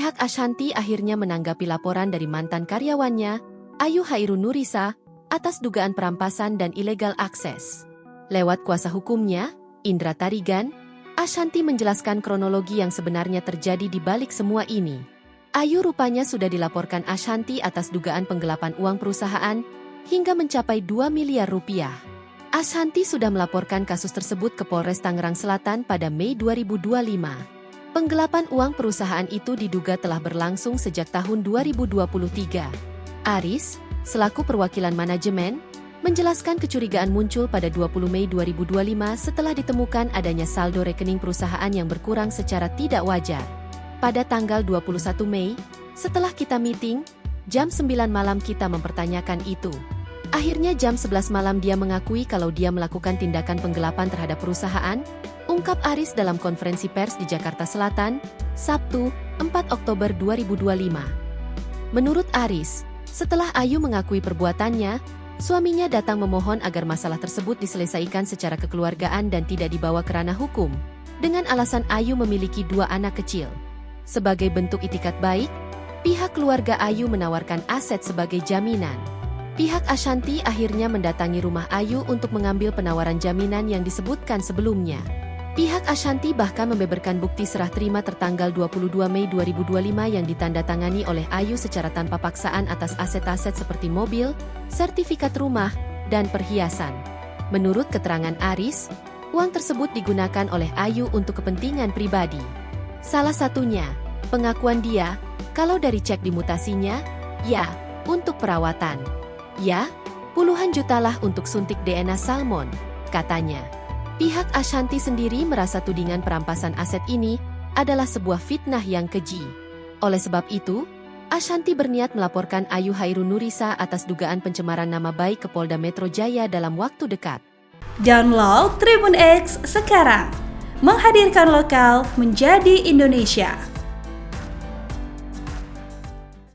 pihak Ashanti akhirnya menanggapi laporan dari mantan karyawannya, Ayu Hairun Nurisa, atas dugaan perampasan dan ilegal akses. Lewat kuasa hukumnya, Indra Tarigan, Ashanti menjelaskan kronologi yang sebenarnya terjadi di balik semua ini. Ayu rupanya sudah dilaporkan Ashanti atas dugaan penggelapan uang perusahaan hingga mencapai 2 miliar rupiah. Ashanti sudah melaporkan kasus tersebut ke Polres Tangerang Selatan pada Mei 2025. Penggelapan uang perusahaan itu diduga telah berlangsung sejak tahun 2023. Aris, selaku perwakilan manajemen, menjelaskan kecurigaan muncul pada 20 Mei 2025 setelah ditemukan adanya saldo rekening perusahaan yang berkurang secara tidak wajar. Pada tanggal 21 Mei, setelah kita meeting, jam 9 malam kita mempertanyakan itu. Akhirnya jam 11 malam dia mengakui kalau dia melakukan tindakan penggelapan terhadap perusahaan, ungkap Aris dalam konferensi pers di Jakarta Selatan, Sabtu, 4 Oktober 2025. Menurut Aris, setelah Ayu mengakui perbuatannya, suaminya datang memohon agar masalah tersebut diselesaikan secara kekeluargaan dan tidak dibawa ke ranah hukum, dengan alasan Ayu memiliki 2 anak kecil. Sebagai bentuk itikat baik, pihak keluarga Ayu menawarkan aset sebagai jaminan. Pihak Ashanti akhirnya mendatangi rumah Ayu untuk mengambil penawaran jaminan yang disebutkan sebelumnya. Pihak Ashanti bahkan membeberkan bukti serah terima tertanggal 22 Mei 2025 yang ditandatangani oleh Ayu secara tanpa paksaan atas aset-aset seperti mobil, sertifikat rumah, dan perhiasan. Menurut keterangan Aris, uang tersebut digunakan oleh Ayu untuk kepentingan pribadi. Salah satunya, pengakuan dia, kalau dari cek dimutasinya, ya, untuk perawatan. Ya, puluhan jutalah untuk suntik DNA salmon, katanya. Pihak Ashanti sendiri merasa tudingan perampasan aset ini adalah sebuah fitnah yang keji. Oleh sebab itu, Ashanti berniat melaporkan Ayu Hairun Nurisa atas dugaan pencemaran nama baik ke Polda Metro Jaya dalam waktu dekat. Download Tribun X sekarang, menghadirkan lokal menjadi Indonesia.